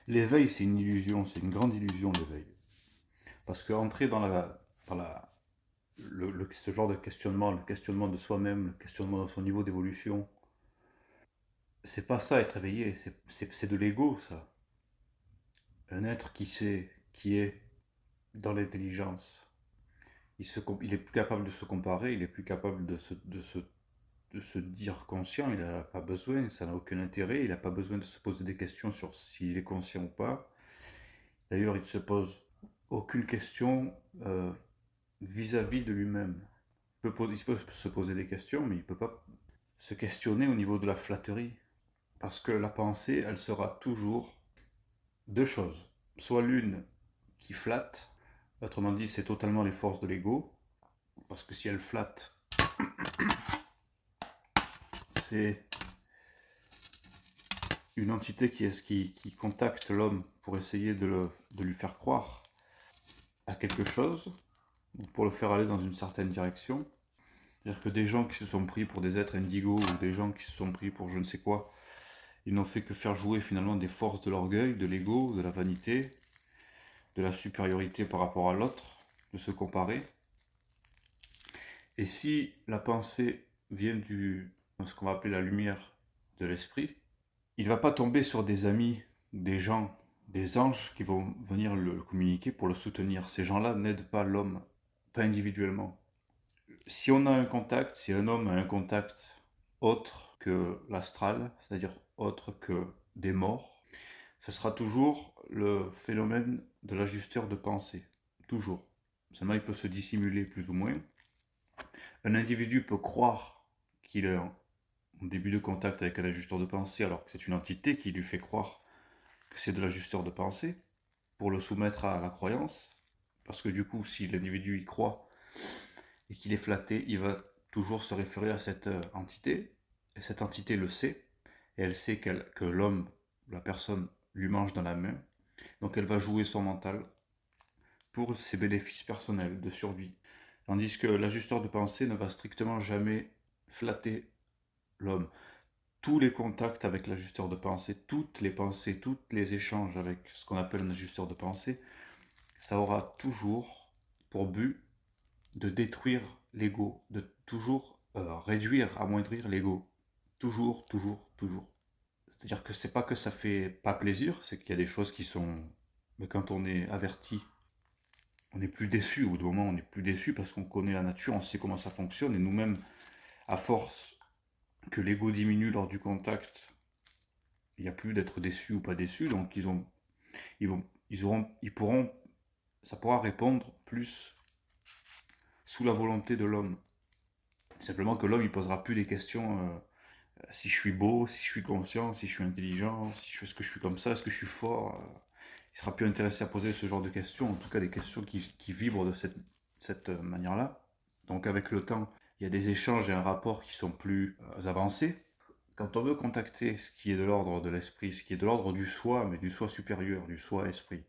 L'éveil, c'est une illusion, c'est une grande illusion, l'éveil. Parce qu'entrer ce genre de questionnement, le questionnement de soi-même, le questionnement de son niveau d'évolution, c'est pas ça être éveillé, c'est de l'ego, ça. Un être qui sait, qui est dans l'intelligence, il est plus capable de se comparer, il est plus capable de se dire conscient, il n'a pas besoin, ça n'a aucun intérêt, il n'a pas besoin de se poser des questions sur s'il est conscient ou pas. D'ailleurs, il ne se pose aucune question vis-à-vis de lui-même. Il peut se poser des questions, mais il ne peut pas se questionner au niveau de la flatterie. Parce que la pensée, elle sera toujours deux choses. Soit l'une qui flatte, autrement dit, c'est totalement les forces de l'ego, parce que si elle flatte, c'est une entité qui contacte l'homme pour essayer de lui faire croire à quelque chose, pour le faire aller dans une certaine direction. C'est-à-dire que des gens qui se sont pris pour des êtres indigos ou des gens qui se sont pris pour je ne sais quoi, ils n'ont fait que faire jouer finalement des forces de l'orgueil, de l'ego, de la vanité, de la supériorité par rapport à l'autre, de se comparer. Et si la pensée vient de ce qu'on va appeler la lumière de l'esprit, il ne va pas tomber sur des amis, des gens, des anges qui vont venir le communiquer pour le soutenir. Ces gens-là n'aident pas l'homme, pas individuellement. Si on a un contact, si un homme a un contact autre que l'astral, c'est-à-dire autre que des morts, ce sera toujours le phénomène de l'ajusteur de pensée. Toujours. Seulement, il peut se dissimuler plus ou moins. Un individu peut croire qu'il est en début de contact avec un ajusteur de pensée, alors que c'est une entité qui lui fait croire que c'est de l'ajusteur de pensée, pour le soumettre à la croyance. Parce que du coup, si l'individu y croit et qu'il est flatté, il va toujours se référer à cette entité. Et cette entité le sait. Et elle sait que l'homme, la personne, lui mange dans la main. Donc elle va jouer son mental pour ses bénéfices personnels de survie. Tandis que l'ajusteur de pensée ne va strictement jamais flatter l'homme. Tous les contacts avec l'ajusteur de pensée, toutes les pensées, tous les échanges avec ce qu'on appelle un ajusteur de pensée, ça aura toujours pour but de détruire l'ego, de toujours réduire, amoindrir l'ego. Toujours, toujours, toujours. C'est-à-dire que c'est pas que ça fait pas plaisir, c'est qu'il y a des choses qui sont... Mais quand on est averti, on n'est plus déçu. Au bout d'un moment, on n'est plus déçu parce qu'on connaît la nature, on sait comment ça fonctionne. Et nous-mêmes, à force que l'ego diminue lors du contact, il n'y a plus d'être déçu ou pas déçu. Donc ils pourront, ça pourra répondre plus sous la volonté de l'homme. Simplement que l'homme, il posera plus des questions si je suis beau, si je suis conscient, si je suis intelligent, est-ce que je suis comme ça, est-ce que je suis fort. Il sera plus intéressé à poser ce genre de questions, en tout cas des questions qui vibrent de cette manière-là. Donc avec le temps, il y a des échanges et un rapport qui sont plus avancés. Quand on veut contacter ce qui est de l'ordre de l'esprit, ce qui est de l'ordre du soi, mais du soi supérieur, du soi esprit,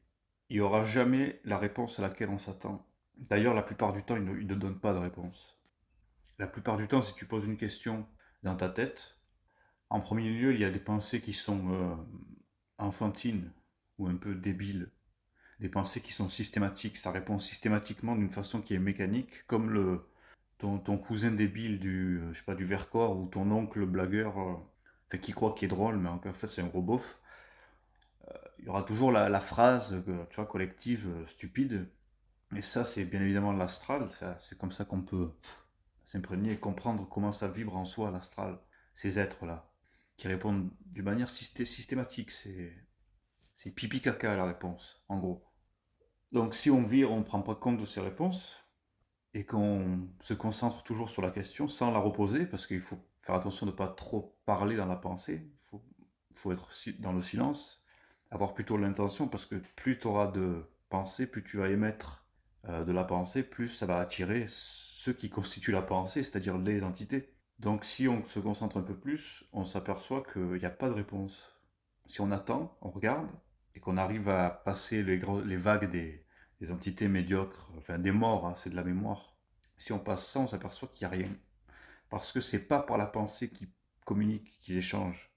il n'y aura jamais la réponse à laquelle on s'attend. D'ailleurs, la plupart du temps, il ne donne pas de réponse. La plupart du temps, si tu poses une question dans ta tête, en premier lieu, il y a des pensées qui sont enfantines ou un peu débiles. Des pensées qui sont systématiques. Ça répond systématiquement d'une façon qui est mécanique, comme ton cousin débile je sais pas, du Vercors ou ton oncle blagueur qui croit qu'il est drôle, mais en fait c'est un gros beauf. Il y aura toujours la phrase tu vois, collective stupide. Et ça, c'est bien évidemment l'astral. C'est comme ça qu'on peut s'imprégner et comprendre comment ça vibre en soi, l'astral. Ces êtres-là, qui répondent d'une manière systématique. C'est pipi caca la réponse, en gros. Donc si on vire, on ne prend pas compte de ces réponses, et qu'on se concentre toujours sur la question sans la reposer, parce qu'il faut faire attention de ne pas trop parler dans la pensée, faut être dans le silence, avoir plutôt l'intention, parce que plus tu auras de pensée, plus tu vas émettre de la pensée, plus ça va attirer ceux qui constituent la pensée, c'est-à-dire les entités. Donc si on se concentre un peu plus, on s'aperçoit qu'il n'y a pas de réponse. Si on attend, on regarde, et qu'on arrive à passer les vagues des entités médiocres, enfin des morts, hein, c'est de la mémoire. Si on passe ça, on s'aperçoit qu'il n'y a rien. Parce que c'est pas par la pensée qu'ils communiquent, qu'ils échangent.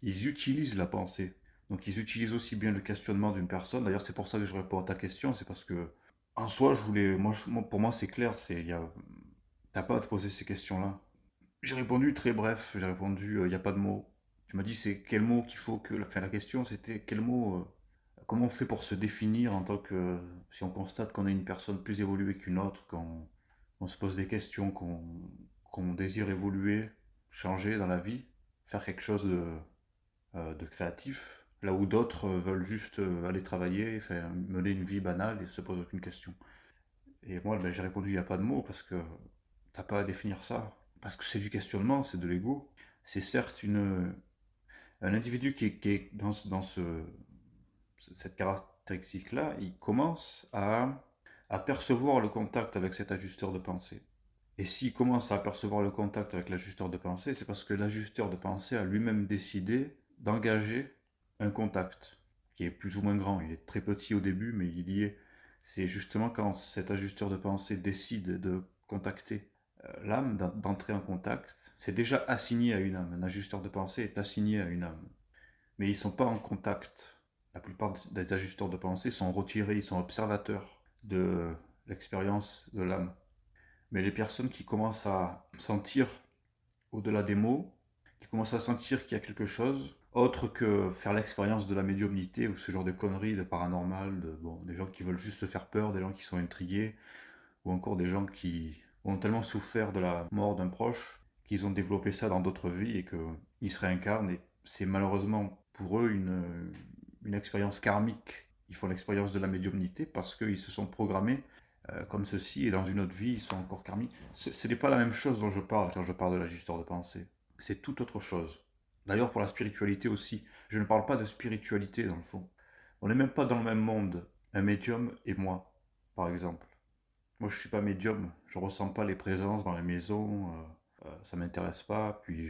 Ils utilisent la pensée Donc ils utilisent aussi bien le questionnement d'une personne. D'ailleurs, c'est pour ça que je réponds à ta question, c'est parce que en soi, pour moi, c'est clair, t'as pas à te poser ces questions-là. J'ai répondu très bref, j'ai répondu, il n'y a pas de mots. Tu m'as dit, c'est quel mot qu'il faut que... Enfin, la question, c'était quel mot... comment on fait pour se définir en tant que... Si on constate qu'on est une personne plus évoluée qu'une autre, qu'on on se pose des questions, qu'on désire évoluer, changer dans la vie, faire quelque chose de créatif, là où d'autres veulent juste aller travailler, enfin, mener une vie banale et se posent aucune question. Et moi, ben, j'ai répondu, il n'y a pas de mots, parce que t'as pas à définir ça. Parce que c'est du questionnement, c'est de l'ego. C'est certes un individu qui est cette caractéristique-là, il commence à percevoir le contact avec cet ajusteur de pensée. Et s'il commence à percevoir le contact avec l'ajusteur de pensée, c'est parce que l'ajusteur de pensée a lui-même décidé d'engager un contact qui est plus ou moins grand. Il est très petit au début, mais il y est. C'est justement quand cet ajusteur de pensée décide de contacter l'âme, d'entrer en contact, c'est déjà assigné à une âme. Un ajusteur de pensée est assigné à une âme. Mais ils ne sont pas en contact. La plupart des ajusteurs de pensée sont retirés, ils sont observateurs de l'expérience de l'âme. Mais les personnes qui commencent à sentir au-delà des mots, qui commencent à sentir qu'il y a quelque chose, autre que faire l'expérience de la médiumnité ou ce genre de conneries, de paranormal, des gens qui veulent juste se faire peur, des gens qui sont intrigués, ou encore des gens qui ont tellement souffert de la mort d'un proche qu'ils ont développé ça dans d'autres vies et qu'ils se réincarnent. Et c'est malheureusement pour eux une expérience karmique. Ils font l'expérience de la médiumnité parce qu'ils se sont programmés comme ceci, et dans une autre vie, ils sont encore karmiques. Ce n'est pas la même chose dont je parle quand je parle de l'ajusteur de pensée. C'est tout autre chose. D'ailleurs, pour la spiritualité aussi. Je ne parle pas de spiritualité dans le fond. On n'est même pas dans le même monde, un médium et moi, par exemple. Moi, je suis pas médium, je ressens pas les présences dans les maisons, ça m'intéresse pas, puis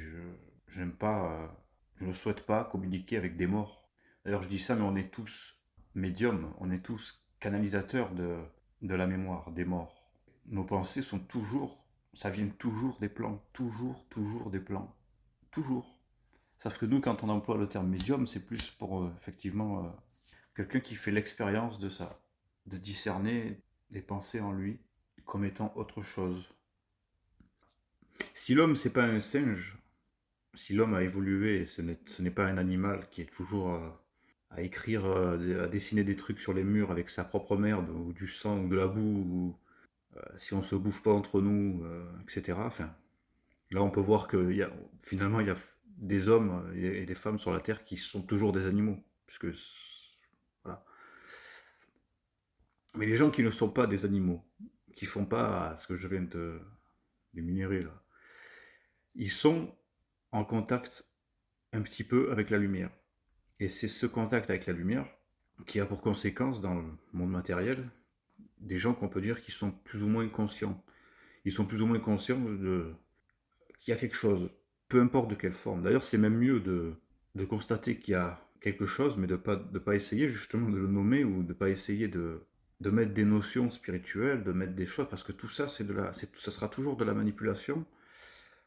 j'aime pas, je ne souhaite pas communiquer avec des morts. D'ailleurs, je dis ça, mais on est tous médiums, on est tous canalisateurs de la mémoire des morts. Nos pensées sont toujours, ça vient toujours des plans, toujours des plans, toujours. Sauf que nous, quand on emploie le terme médium, c'est plus pour effectivement quelqu'un qui fait l'expérience de ça, de discerner des pensées en lui comme étant autre chose. Si l'homme, c'est pas un singe, si l'homme a évolué, ce n'est pas un animal qui est toujours à écrire, à dessiner des trucs sur les murs avec sa propre merde, ou du sang, ou de la boue, ou si on se bouffe pas entre nous, etc. Enfin, là, on peut voir que finalement, il y a des hommes et des femmes sur la Terre qui sont toujours des animaux. Puisque, voilà. Mais les gens qui ne sont pas des animaux, qui font pas ce que je viens de d'énumérer là, ils sont en contact un petit peu avec la lumière. Et c'est ce contact avec la lumière qui a pour conséquence, dans le monde matériel, des gens qu'on peut dire qui sont plus ou moins conscients. Ils sont plus ou moins conscients qu'il y a quelque chose, peu importe de quelle forme. D'ailleurs, c'est même mieux de constater qu'il y a quelque chose, mais de pas essayer justement de le nommer, ou de pas essayer de mettre des notions spirituelles, de mettre des choses, parce que tout ça, ça sera toujours de la manipulation.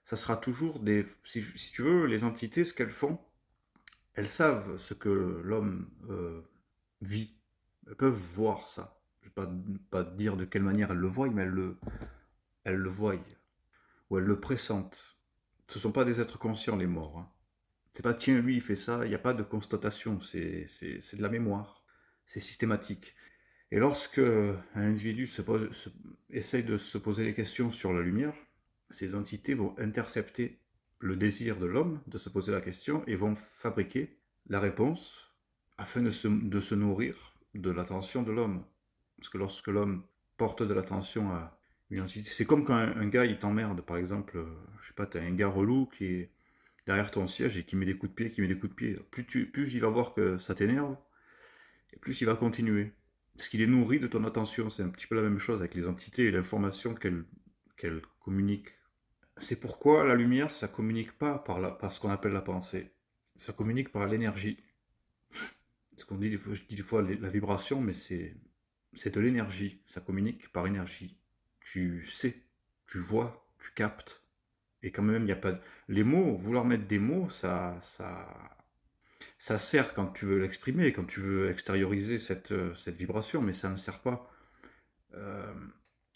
Ça sera toujours si tu veux, les entités, ce qu'elles font, elles savent ce que l'homme vit. Elles peuvent voir ça. Je ne vais pas dire de quelle manière elles le voient, mais elles le voient. Ou elles le pressentent. Ce ne sont pas des êtres conscients, les morts. Hein. C'est pas, tiens, lui, il fait ça. Il n'y a pas de constatation. C'est de la mémoire. C'est systématique. Et lorsque un individu essaye de se poser des questions sur la lumière, ces entités vont intercepter le désir de l'homme de se poser la question et vont fabriquer la réponse afin de se nourrir de l'attention de l'homme. Parce que lorsque l'homme porte de l'attention à une entité, c'est comme quand un gars il t'emmerde, par exemple, je sais pas, t'as un gars relou qui est derrière ton siège et qui met des coups de pied, qui met des coups de pied. Plus il va voir que ça t'énerve, et plus il va continuer. Parce qu'il est nourri de ton attention. C'est un petit peu la même chose avec les entités et l'information qu'elles communiquent. C'est pourquoi la lumière, ça communique pas par ce qu'on appelle la pensée. Ça communique par l'énergie. Ce qu'on dit, je dis des fois la vibration, mais c'est de l'énergie. Ça communique par énergie. Tu sais, tu vois, tu captes. Et quand même, il n'y a pas. Les mots, vouloir mettre des mots, ça sert quand tu veux l'exprimer, quand tu veux extérioriser cette vibration, mais ça ne sert pas. Euh,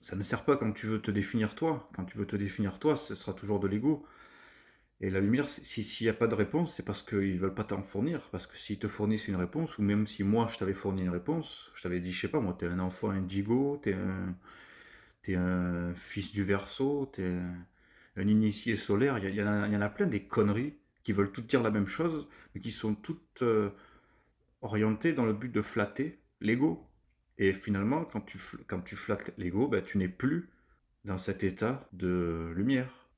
Ça ne sert pas quand tu veux te définir toi. Quand tu veux te définir toi, ce sera toujours de l'ego. Et la lumière, s'il n'y a pas de réponse, c'est parce qu'ils ne veulent pas t'en fournir. Parce que s'ils te fournissent une réponse, ou même si moi je t'avais fourni une réponse, je t'avais dit, je sais pas, moi, t'es un enfant indigo, t'es un fils du Verseau, t'es un initié solaire, il y en a plein des conneries qui veulent toutes dire la même chose, mais qui sont toutes orientées dans le but de flatter l'ego. Et finalement, quand tu flattes l'ego, ben, tu n'es plus dans cet état de lumière.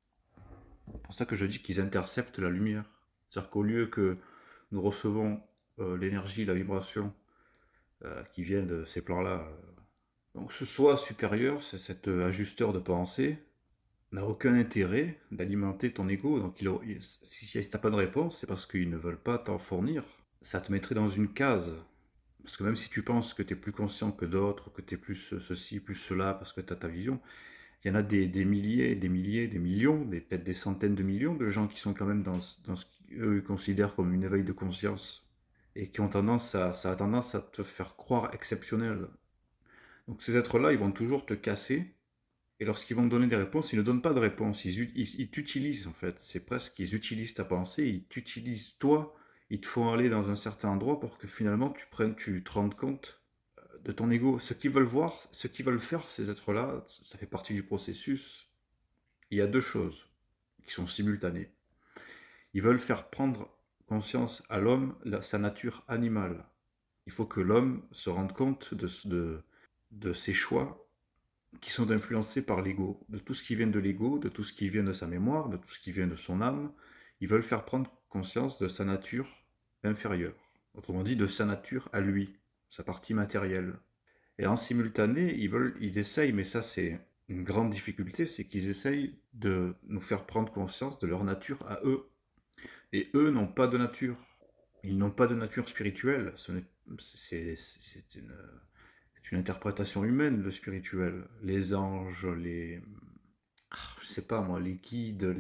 C'est pour ça que je dis qu'ils interceptent la lumière. C'est-à-dire qu'au lieu que nous recevons l'énergie, la vibration qui vient de ces plans-là, donc ce soi supérieur, c'est cet ajusteur de pensée, n'a aucun intérêt d'alimenter ton ego. Donc si tu n'as pas de réponse, c'est parce qu'ils ne veulent pas t'en fournir. Ça te mettrait dans une case. Parce que même si tu penses que tu es plus conscient que d'autres, que tu es plus ceci, plus cela, parce que tu as ta vision, il y en a des milliers, des milliers, des millions, peut-être des centaines de millions de gens qui sont quand même dans ce qu'eux considèrent comme une éveil de conscience et qui ont ça a tendance à te faire croire exceptionnel. Donc ces êtres-là, ils vont toujours te casser et lorsqu'ils vont te donner des réponses, ils ne donnent pas de réponse, ils t'utilisent en fait. C'est presque qu'ils utilisent ta pensée, ils t'utilisent toi, ils te font aller dans un certain endroit pour que finalement tu te rendes compte de ton ego. Ce qu'ils veulent voir, ce qu'ils veulent faire, ces êtres-là, ça fait partie du processus. Il y a deux choses qui sont simultanées. Ils veulent faire prendre conscience à l'homme sa nature animale. Il faut que l'homme se rende compte de ses choix qui sont influencés par l'ego, de tout ce qui vient de l'ego, de tout ce qui vient de sa mémoire, de tout ce qui vient de son âme. Ils veulent faire prendre conscience de sa nature inférieure, autrement dit de sa nature à lui, sa partie matérielle. Et en simultané, ils essayent, mais ça c'est une grande difficulté, c'est qu'ils essayent de nous faire prendre conscience de leur nature à eux. Et eux n'ont pas de nature. Ils n'ont pas de nature spirituelle. C'est une interprétation humaine, le spirituel. Les anges, je sais pas moi, les guides,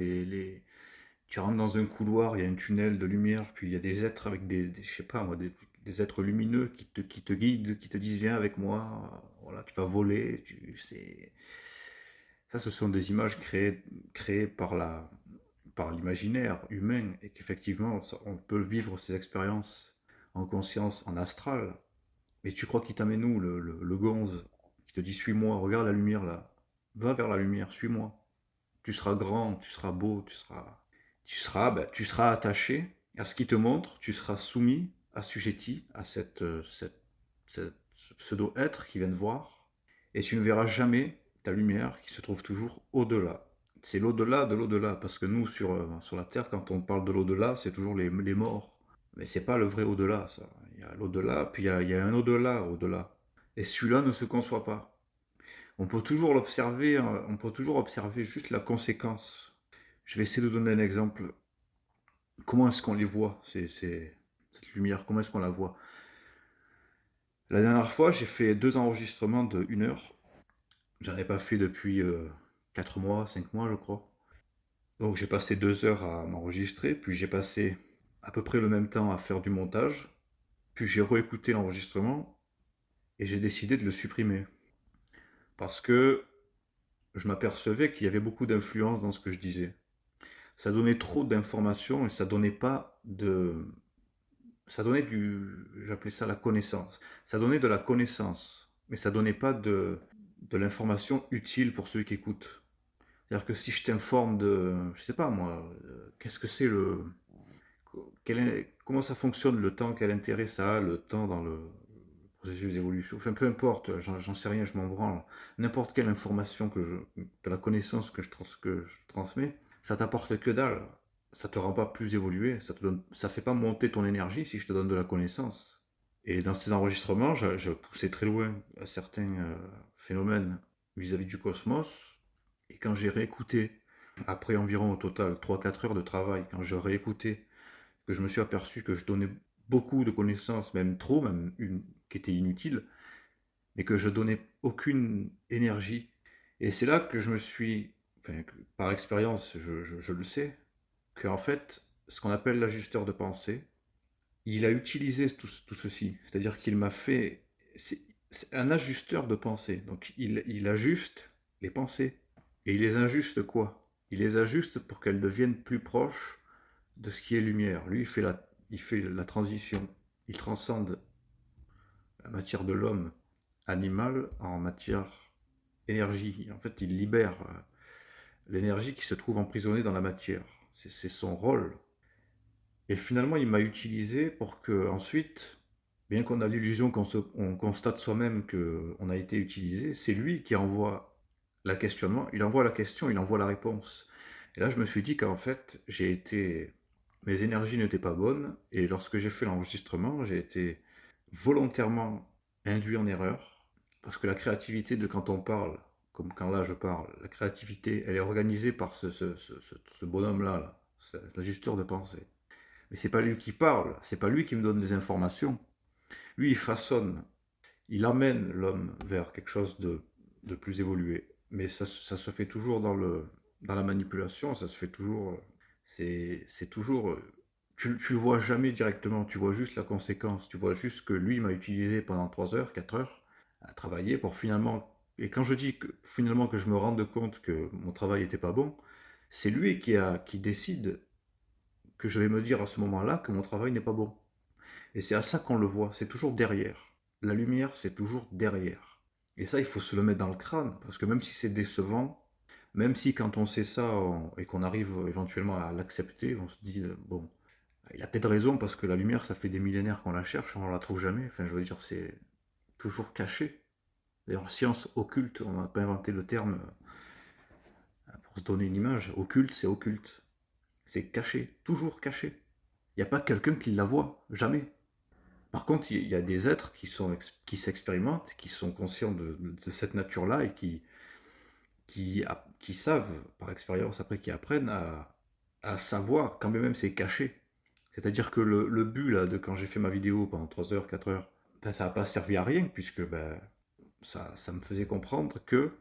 tu rentres dans un couloir, il y a un tunnel de lumière, puis il y a des êtres avec je sais pas moi, des êtres lumineux qui te guident, qui te disent viens avec moi, voilà, tu vas voler, ça ce sont des images créées par l'imaginaire humain, et qu'effectivement on peut vivre ces expériences en conscience, en astral, mais tu crois qu'il t'amène où le gonze, qui te dit suis-moi, regarde la lumière là, va vers la lumière, suis-moi, tu seras grand, tu seras beau, tu seras attaché à ce qui te montre, tu seras soumis, assujetti à cette pseudo-être qui vient de voir, et tu ne verras jamais ta lumière qui se trouve toujours au-delà. C'est l'au-delà de l'au-delà, parce que nous, sur la Terre, quand on parle de l'au-delà, c'est toujours les morts. Mais c'est pas le vrai au-delà, ça. Il y a l'au-delà, puis il y a un au-delà, au-delà. Et celui-là ne se conçoit pas. On peut toujours l'observer, hein, on peut toujours observer juste la conséquence. Je vais essayer de donner un exemple. Comment est-ce qu'on les voit, cette lumière? Comment est-ce qu'on la voit? La dernière fois, j'ai fait 2 enregistrements de 1 heure. J'en ai pas fait depuis 4 mois, 5 mois, je crois. Donc j'ai passé 2 heures à m'enregistrer, puis j'ai passé à peu près le même temps à faire du montage, puis j'ai réécouté l'enregistrement et j'ai décidé de le supprimer. Parce que je m'apercevais qu'il y avait beaucoup d'influence dans ce que je disais. Ça donnait trop d'informations et ça donnait pas de... Ça donnait j'appelais ça la connaissance. Ça donnait de la connaissance, mais ça donnait pas de l'information utile pour ceux qui écoutent. C'est-à-dire que si je t'informe je sais pas moi, qu'est-ce que c'est comment ça fonctionne le temps, quel intérêt ça a le temps dans le processus d'évolution, enfin peu importe, j'en sais rien, je m'en branle. N'importe quelle information de la connaissance que je transmets, ça t'apporte que dalle. Ça te rend pas plus évolué, ça fait pas monter ton énergie si je te donne de la connaissance. Et dans ces enregistrements, je poussais très loin à certains phénomènes vis-à-vis du cosmos. Et quand j'ai réécouté, après environ au total 3-4 heures de travail, quand j'ai réécouté, que je me suis aperçu que je donnais beaucoup de connaissances, même trop, même une qui était inutile, mais que je donnais aucune énergie. Et c'est là que je me suis, enfin, par expérience, je le sais, qu'en fait, ce qu'on appelle l'ajusteur de pensée, il a utilisé tout ceci. C'est-à-dire qu'il m'a fait... C'est un ajusteur de pensée. Donc il ajuste les pensées. Et il les ajuste quoi? Il les ajuste pour qu'elles deviennent plus proches de ce qui est lumière. Lui, il fait la transition. Il transcende la matière de l'homme animal en matière énergie. En fait, il libère l'énergie qui se trouve emprisonnée dans la matière. C'est son rôle. Et finalement, il m'a utilisé pour que ensuite, bien qu'on a l'illusion on constate soi-même qu'on a été utilisé, c'est lui qui envoie la questionnement, il envoie la question, il envoie la réponse. Et là, je me suis dit qu'en fait, mes énergies n'étaient pas bonnes, et lorsque j'ai fait l'enregistrement, j'ai été volontairement induit en erreur, parce que la créativité de quand on parle, comme quand là je parle, la créativité, elle est organisée par ce bonhomme-là, là, l'ajusteur de pensée. Mais c'est pas lui qui parle, c'est pas lui qui me donne des informations. Lui, il façonne, il amène l'homme vers quelque chose de plus évolué. Mais ça se fait toujours dans la manipulation, ça se fait toujours. C'est toujours. Tu le vois jamais directement, tu vois juste la conséquence. Tu vois juste que lui m'a utilisé pendant 3 heures, 4 heures à travailler pour finalement. Et quand je dis que finalement que je me rende compte que mon travail n'était pas bon, c'est lui qui décide que je vais me dire à ce moment-là que mon travail n'est pas bon. Et c'est à ça qu'on le voit, c'est toujours derrière. La lumière, c'est toujours derrière. Et ça, il faut se le mettre dans le crâne, parce que même si c'est décevant, même si quand on sait ça et qu'on arrive éventuellement à l'accepter, on se dit, bon, il a peut-être raison, parce que la lumière, ça fait des millénaires qu'on la cherche, on ne la trouve jamais. Enfin, je veux dire, c'est toujours caché. D'ailleurs, science occulte, on n'a pas inventé le terme pour se donner une image. Occulte, c'est occulte. C'est caché, toujours caché. Il n'y a pas quelqu'un qui la voit, jamais. Par contre, il y a des êtres qui s'expérimentent, qui sont conscients de cette nature-là et qui savent, par expérience, après, qui apprennent à savoir, quand même c'est caché. C'est-à-dire que le but là, de quand j'ai fait ma vidéo pendant 3 heures, 4 heures, ben, ça n'a pas servi à rien, puisque ben, ça me faisait comprendre que,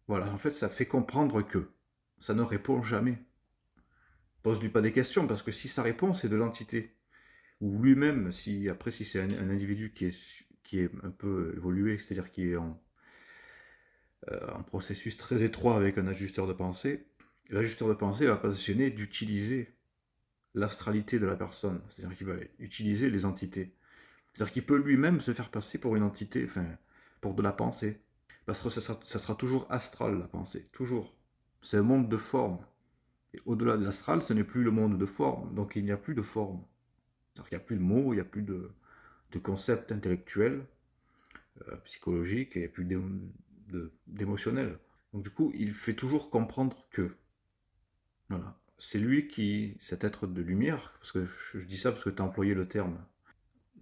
voilà, en fait, ça fait comprendre que ça ne répond jamais. Pose-lui pas des questions, parce que si ça répond, c'est de l'entité. Ou lui-même, si c'est un individu qui est un peu évolué, c'est-à-dire qui est en processus très étroit avec un ajusteur de pensée, l'ajusteur de pensée ne va pas se gêner d'utiliser l'astralité de la personne, c'est-à-dire qu'il va utiliser les entités. C'est-à-dire qu'il peut lui-même se faire passer pour une entité, enfin, pour de la pensée. Parce que ça sera toujours astral, la pensée, toujours. C'est un monde de forme. Et au-delà de l'astral, ce n'est plus le monde de forme, donc il n'y a plus de forme. C'est-à-dire qu'il n'y a plus de mots, il n'y a plus de concepts intellectuels, psychologiques, et il n'y a plus d'émotionnel. Donc du coup, il fait toujours comprendre que. Voilà. C'est lui qui, cet être de lumière, parce que je dis ça parce que tu as employé le terme.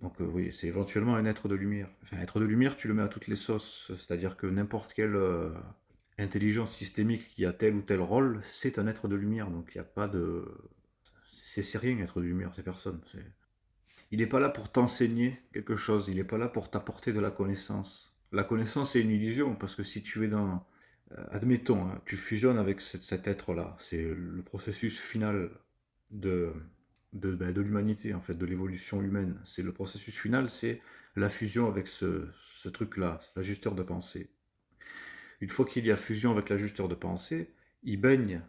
Donc oui, c'est éventuellement un être de lumière. Enfin, être de lumière, tu le mets à toutes les sauces. C'est-à-dire que n'importe quelle intelligence systémique qui a tel ou tel rôle, c'est un être de lumière. Donc il n'y a pas de... C'est rien être de lumière, c'est personne. Il n'est pas là pour t'enseigner quelque chose, il n'est pas là pour t'apporter de la connaissance. La connaissance, c'est une illusion, parce que si tu es dans... admettons, hein, tu fusionnes avec cet être-là, c'est le processus final de, de l'humanité, en fait, de l'évolution humaine. C'est le processus final, c'est la fusion avec ce truc-là, l'ajusteur de pensée. Une fois qu'il y a fusion avec l'ajusteur de pensée, il baigne,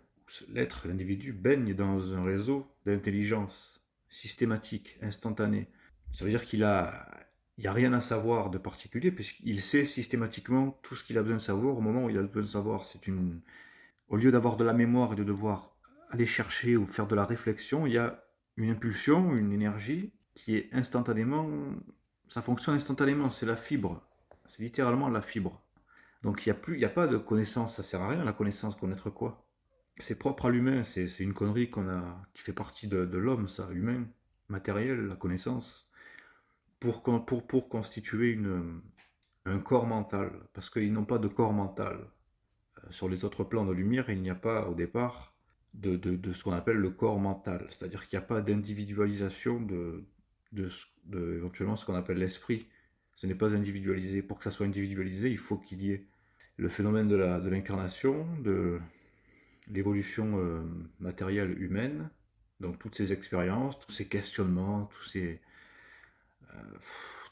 l'être, l'individu baigne dans un réseau d'intelligence systématique, instantanée. Ça veut dire il n'y a rien à savoir de particulier, puisqu'il sait systématiquement tout ce qu'il a besoin de savoir au moment où il a besoin de savoir. Au lieu d'avoir de la mémoire et de devoir aller chercher ou faire de la réflexion, il y a une impulsion, une énergie qui est instantanément, ça fonctionne instantanément, c'est la fibre. C'est littéralement la fibre. Donc il y a pas de connaissance, ça sert à rien la connaissance, connaître quoi. C'est propre à l'humain, c'est une connerie qui fait partie de l'homme, ça, humain, matériel, la connaissance, pour constituer un corps mental, parce qu'ils n'ont pas de corps mental. Sur les autres plans de lumière, il n'y a pas au départ de ce qu'on appelle le corps mental, c'est-à-dire qu'il n'y a pas d'individualisation éventuellement ce qu'on appelle l'esprit. Ce n'est pas individualisé. Pour que ça soit individualisé, il faut qu'il y ait le phénomène de l'incarnation, de l'évolution matérielle humaine, donc toutes ces expériences, tous ces questionnements,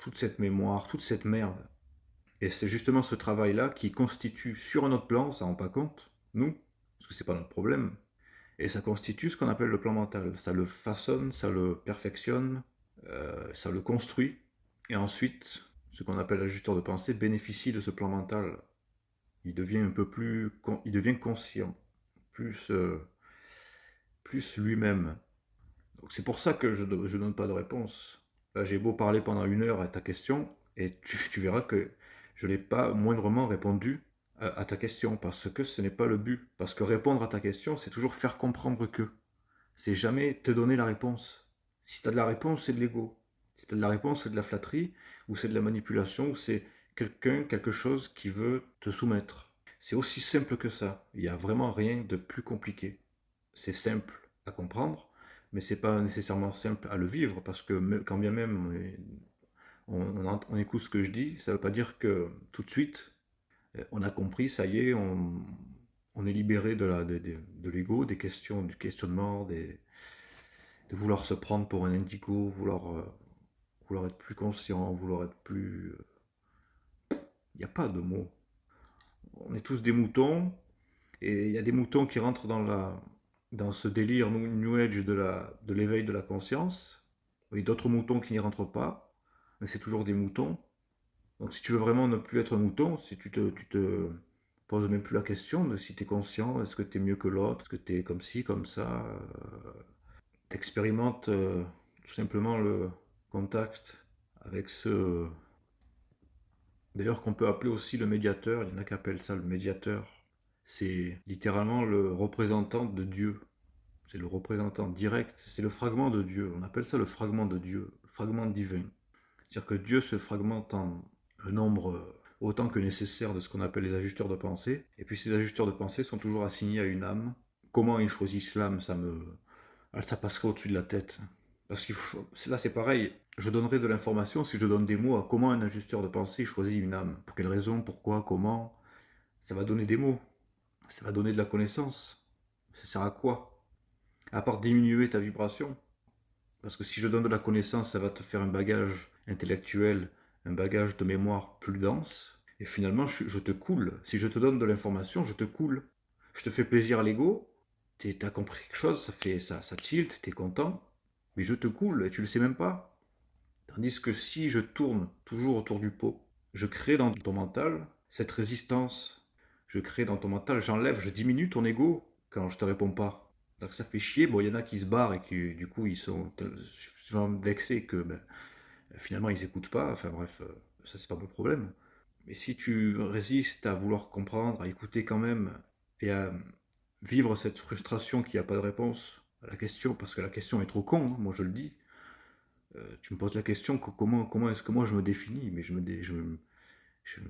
toute cette mémoire, toute cette merde. Et c'est justement ce travail-là qui constitue, sur un autre plan, on s'en rend pas compte, nous, parce que c'est pas notre problème, et ça constitue ce qu'on appelle le plan mental. Ça le façonne, ça le perfectionne, ça le construit, et ensuite, ce qu'on appelle l'ajusteur de pensée bénéficie de ce plan mental. Il devient un peu plus, il devient conscient, plus, plus lui-même. Donc c'est pour ça que je ne donne pas de réponse. Là, j'ai beau parler pendant 1 heure à ta question, et tu verras que je n'ai pas moindrement répondu à ta question, parce que ce n'est pas le but. Parce que répondre à ta question, c'est toujours faire comprendre que. C'est jamais te donner la réponse. Si tu as de la réponse, c'est de l'ego. Si tu as de la réponse, c'est de la flatterie, ou c'est de la manipulation, ou c'est quelqu'un, quelque chose qui veut te soumettre. C'est aussi simple que ça. Il n'y a vraiment rien de plus compliqué. C'est simple à comprendre, mais c'est pas nécessairement simple à le vivre, parce que quand bien même on écoute ce que je dis, ça ne veut pas dire que tout de suite on a compris, ça y est, on est libéré de l'ego, des questions, du questionnement, de vouloir se prendre pour un indigo, vouloir être plus conscient, vouloir être plus... Il n'y a pas de mots. On est tous des moutons, et il y a des moutons qui rentrent dans ce délire New Age de l'éveil de la conscience, et d'autres moutons qui n'y rentrent pas, mais c'est toujours des moutons. Donc si tu veux vraiment ne plus être un mouton, si tu te poses même plus la question de si tu es conscient, est-ce que tu es mieux que l'autre, est-ce que tu es comme ci, comme ça, tu expérimentes tout simplement le contact avec ce... D'ailleurs qu'on peut appeler aussi le médiateur, il y en a qui appellent ça le médiateur. C'est littéralement le représentant de Dieu. C'est le représentant direct, c'est le fragment de Dieu. On appelle ça le fragment de Dieu, le fragment divin. C'est-à-dire que Dieu se fragmente en un nombre autant que nécessaire de ce qu'on appelle les ajusteurs de pensée. Et puis ces ajusteurs de pensée sont toujours assignés à une âme. Comment ils choisissent l'âme, ça passerait au-dessus de la tête. Parce que là c'est pareil, je donnerai de l'information si je donne des mots à comment un ajusteur de pensée choisit une âme. Pour quelle raison, pourquoi, comment. Ça va donner des mots. Ça va donner de la connaissance. Ça sert à quoi? À part diminuer ta vibration. Parce que si je donne de la connaissance, ça va te faire un bagage intellectuel, un bagage de mémoire plus dense. Et finalement, je te coule. Si je te donne de l'information, je te coule. Je te fais plaisir à l'ego. T'as compris quelque chose, ça tilt, t'es content. Mais je te coule et tu le sais même pas. Tandis que si je tourne toujours autour du pot, je crée dans ton mental cette résistance. Je crée dans ton mental, j'enlève, je diminue ton ego quand je te réponds pas. Donc ça fait chier. Bon, il y en a qui se barrent et qui, du coup, ils sont suffisamment vexés que finalement, ils n'écoutent pas. Enfin bref, ça, c'est pas mon problème. Mais si tu résistes à vouloir comprendre, à écouter quand même, et à vivre cette frustration qu'il n'y a pas de réponse à la question, parce que la question est trop con, hein, moi je le dis. Tu me poses la question, comment est-ce que moi je me définis, mais je, je,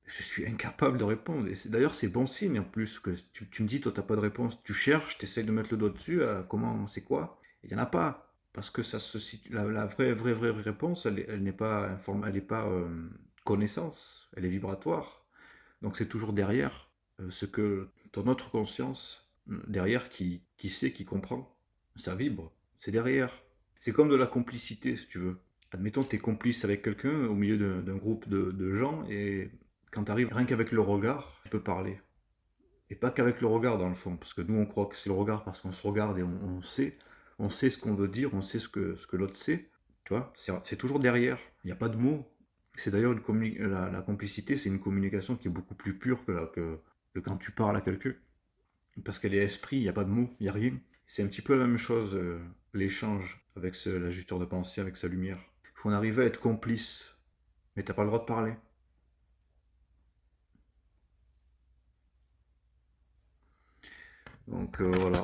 je suis incapable de répondre. Et d'ailleurs, c'est bon signe en plus que tu me dis, toi, t'as pas de réponse. Tu cherches, tu essayes de mettre le doigt dessus, comment, c'est quoi? Il n'y en a pas. Parce que ça se situe, la vraie réponse, elle n'est pas, elle n'est pas connaissance, elle est vibratoire. Donc c'est toujours derrière ce que ton autre conscience, derrière qui sait, qui comprend. Ça vibre, c'est derrière. C'est comme de la complicité, si tu veux. Admettons que tu es complice avec quelqu'un au milieu d'un groupe de gens, et quand tu arrives, rien qu'avec le regard, tu peux parler. Et pas qu'avec le regard, dans le fond, parce que nous, on croit que c'est le regard parce qu'on se regarde et on sait ce qu'on veut dire, on sait ce que l'autre sait. Tu vois, c'est toujours derrière. Il n'y a pas de mots. C'est d'ailleurs la complicité, c'est une communication qui est beaucoup plus pure que quand tu parles à quelqu'un. Parce qu'elle est esprit, il n'y a pas de mots, il n'y a rien. C'est un petit peu la même chose, l'échange avec l'ajusteur de pensée, avec sa lumière. Il faut en arriver à être complice, mais t'as pas le droit de parler. Donc voilà.